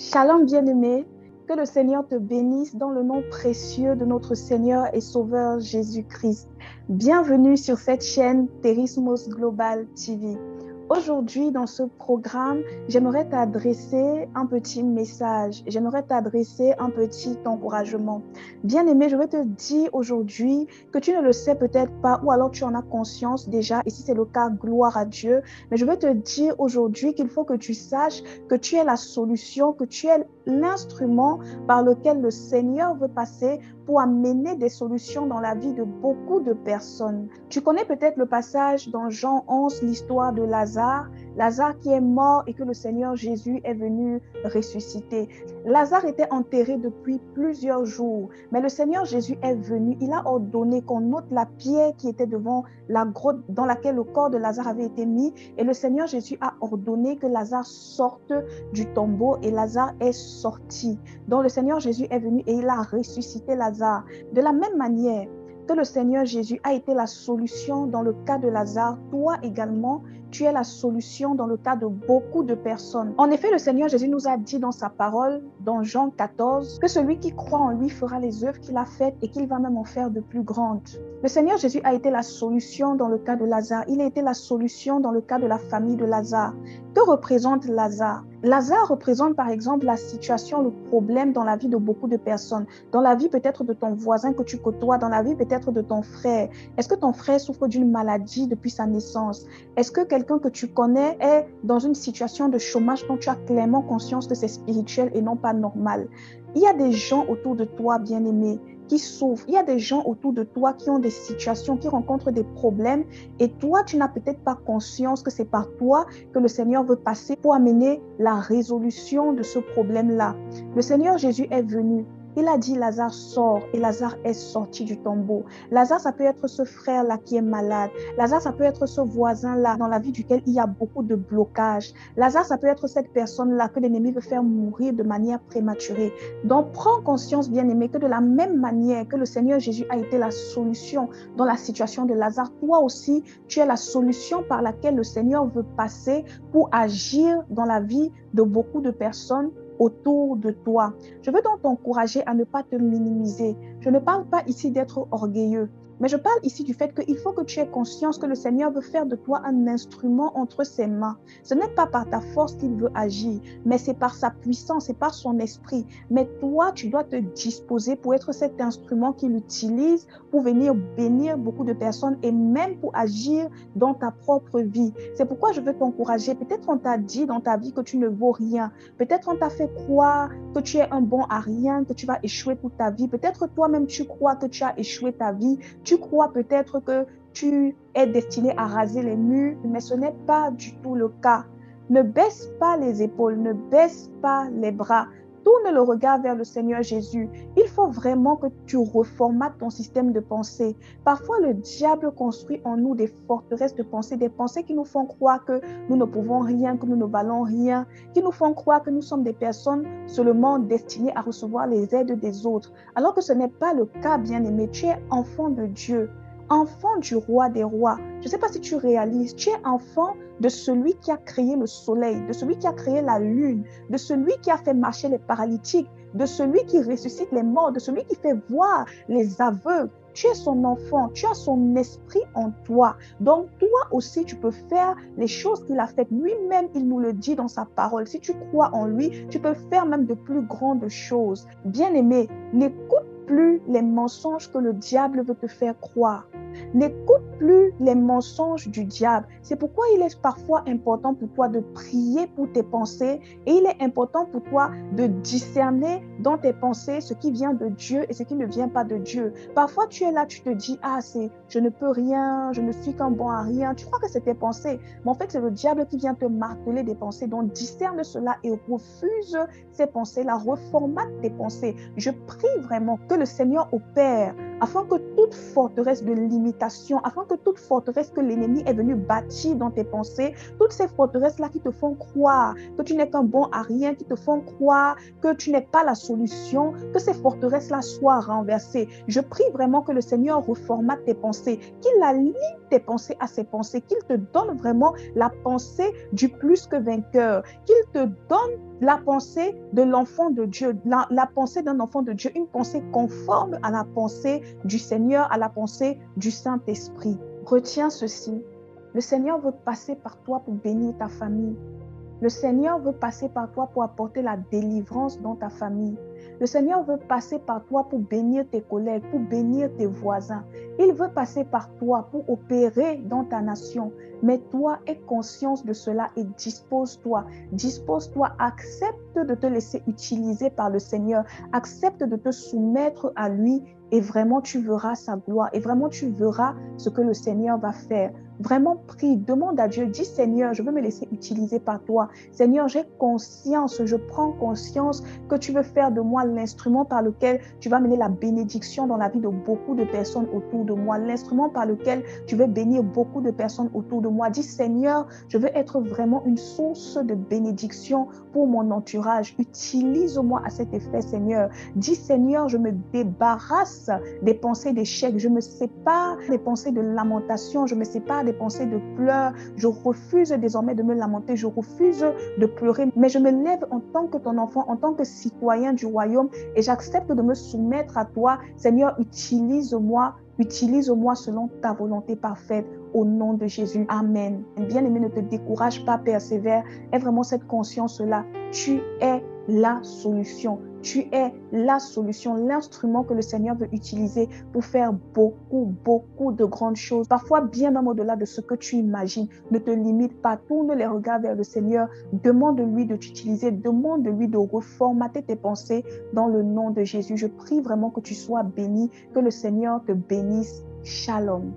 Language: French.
Shalom bien-aimé, que le Seigneur te bénisse dans le nom précieux de notre Seigneur et Sauveur Jésus-Christ. Bienvenue sur cette chaîne Terismos Global TV. Aujourd'hui, dans ce programme, j'aimerais t'adresser un petit message, j'aimerais t'adresser un petit encouragement. Bien-aimé, je veux te dire aujourd'hui que tu ne le sais peut-être pas ou alors tu en as conscience déjà, et si c'est le cas, gloire à Dieu. Mais je veux te dire aujourd'hui qu'il faut que tu saches que tu es la solution, que tu es l'instrument par lequel le Seigneur veut passer pour amener des solutions dans la vie de beaucoup de personnes. Tu connais peut-être le passage dans Jean 11, l'histoire de Lazare. Lazare qui est mort et que le Seigneur Jésus est venu ressusciter. Lazare était enterré depuis plusieurs jours, mais le Seigneur Jésus est venu. Il a ordonné qu'on ôte la pierre qui était devant la grotte dans laquelle le corps de Lazare avait été mis, et le Seigneur Jésus a ordonné que Lazare sorte du tombeau et Lazare est sorti. Donc le Seigneur Jésus est venu et il a ressuscité Lazare. De la même manière que le Seigneur Jésus a été la solution dans le cas de Lazare, toi également, tu es la solution dans le cas de beaucoup de personnes. En effet, le Seigneur Jésus nous a dit dans sa parole, dans Jean 14, que celui qui croit en lui fera les œuvres qu'il a faites et qu'il va même en faire de plus grandes. Le Seigneur Jésus a été la solution dans le cas de Lazare. Il a été la solution dans le cas de la famille de Lazare. Que représente Lazare? Lazare représente par exemple la situation, le problème dans la vie de beaucoup de personnes, dans la vie peut-être de ton voisin que tu côtoies, dans la vie peut-être de ton frère. Est-ce que ton frère souffre d'une maladie depuis sa naissance? Est-ce que quelqu'un que tu connais est dans une situation de chômage dont tu as clairement conscience que c'est spirituel et non pas normal? Il y a des gens autour de toi, bien-aimés, qui souffrent. Il y a des gens autour de toi qui ont des situations, qui rencontrent des problèmes, et toi, tu n'as peut-être pas conscience que c'est par toi que le Seigneur veut passer pour amener la résolution de ce problème-là. Le Seigneur Jésus est venu. Il a dit Lazare sort et Lazare est sorti du tombeau. Lazare, ça peut être ce frère-là qui est malade. Lazare, ça peut être ce voisin-là dans la vie duquel il y a beaucoup de blocages. Lazare, ça peut être cette personne-là que l'ennemi veut faire mourir de manière prématurée. Donc, prends conscience, bien-aimé, que de la même manière que le Seigneur Jésus a été la solution dans la situation de Lazare, toi aussi, tu es la solution par laquelle le Seigneur veut passer pour agir dans la vie de beaucoup de personnes autour de toi. Je veux donc t'encourager à ne pas te minimiser. Je ne parle pas ici d'être orgueilleux, mais je parle ici du fait qu'il faut que tu aies conscience que le Seigneur veut faire de toi un instrument entre ses mains. Ce n'est pas par ta force qu'il veut agir, mais c'est par sa puissance, c'est par son esprit. Mais toi, tu dois te disposer pour être cet instrument qu'il utilise pour venir bénir beaucoup de personnes et même pour agir dans ta propre vie. C'est pourquoi je veux t'encourager. Peut-être on t'a dit dans ta vie que tu ne vaux rien. Peut-être on t'a fait croire que tu es un bon à rien, que tu vas échouer toute ta vie. Peut-être toi-même tu crois que tu as échoué ta vie. Tu crois peut-être que tu es destiné à raser les murs, mais ce n'est pas du tout le cas. Ne baisse pas les épaules, ne baisse pas les bras. Tourne le regard vers le Seigneur Jésus. Il faut vraiment que tu reformates ton système de pensée. Parfois, le diable construit en nous des forteresses de pensée, des pensées qui nous font croire que nous ne pouvons rien, que nous ne valons rien, qui nous font croire que nous sommes des personnes seulement destinées à recevoir les aides des autres. Alors que ce n'est pas le cas, bien-aimé. Tu es enfant de Dieu, enfant du roi des rois. Je ne sais pas si tu réalises, tu es enfant de celui qui a créé le soleil, de celui qui a créé la lune, de celui qui a fait marcher les paralytiques, de celui qui ressuscite les morts, de celui qui fait voir les aveugles. Tu es son enfant, tu as son esprit en toi. Donc, toi aussi, tu peux faire les choses qu'il a faites. Lui-même, il nous le dit dans sa parole. Si tu crois en lui, tu peux faire même de plus grandes choses. Bien-aimé, n'écoute plus les mensonges que le diable veut te faire croire. N'écoute plus les mensonges du diable. C'est pourquoi il est parfois important pour toi de prier pour tes pensées et il est important pour toi de discerner dans tes pensées ce qui vient de Dieu et ce qui ne vient pas de Dieu. Parfois, tu es là, tu te dis, je ne peux rien, je ne suis qu'un bon à rien. Tu crois que c'est tes pensées, mais en fait, c'est le diable qui vient te marteler des pensées. Donc, discerne cela et refuse ces pensées-là, reformate tes pensées. Je prie vraiment que le Seigneur opère afin que toute forteresse de limitation, afin que toute forteresse que l'ennemi est venu bâtir dans tes pensées, toutes ces forteresses-là qui te font croire que tu n'es qu'un bon à rien, qui te font croire que tu n'es pas la solution, que ces forteresses-là soient renversées. Je prie vraiment que le Seigneur reformate tes pensées, qu'il aligne tes pensées à ses pensées, qu'il te donne vraiment la pensée du plus que vainqueur, qu'il te donne la pensée de l'enfant de Dieu, la pensée d'un enfant de Dieu, une pensée conforme à la pensée du Seigneur, à la pensée du Saint-Esprit. Retiens ceci, le Seigneur veut passer par toi pour bénir ta famille. Le Seigneur veut passer par toi pour apporter la délivrance dans ta famille. Le Seigneur veut passer par toi pour bénir tes collègues, pour bénir tes voisins. Il veut passer par toi pour opérer dans ta nation. Mais toi, aie conscience de cela et dispose-toi. Dispose-toi, accepte de te laisser utiliser par le Seigneur. Accepte de te soumettre à lui et vraiment tu verras sa gloire. Et vraiment tu verras ce que le Seigneur va faire. Vraiment prie, demande à Dieu, dis Seigneur, je veux me laisser utiliser par toi. Seigneur, j'ai conscience, je prends conscience que tu veux faire de moi l'instrument par lequel tu vas mener la bénédiction dans la vie de beaucoup de personnes autour de moi, l'instrument par lequel tu veux bénir beaucoup de personnes autour de moi. Dis Seigneur, je veux être vraiment une source de bénédiction pour mon entourage. Utilise-moi à cet effet, Seigneur. Dis Seigneur, je me débarrasse des pensées d'échec, je me sépare des pensées de lamentation, je me sépare des pensées de pleurs. Je refuse désormais de me lamenter, je refuse de pleurer, mais je me lève en tant que ton enfant, en tant que citoyen du royaume et j'accepte de me soumettre à toi. Seigneur, utilise-moi selon ta volonté parfaite au nom de Jésus. Amen. Bien-aimé, ne te décourage pas, persévère. Aie vraiment cette conscience-là. Tu es la solution. Tu es la solution, l'instrument que le Seigneur veut utiliser pour faire beaucoup de grandes choses. Parfois, bien même au-delà de ce que tu imagines. Ne te limite pas, tourne les regards vers le Seigneur. Demande-lui de t'utiliser, demande-lui de reformater tes pensées dans le nom de Jésus. Je prie vraiment que tu sois béni, que le Seigneur te bénisse. Shalom.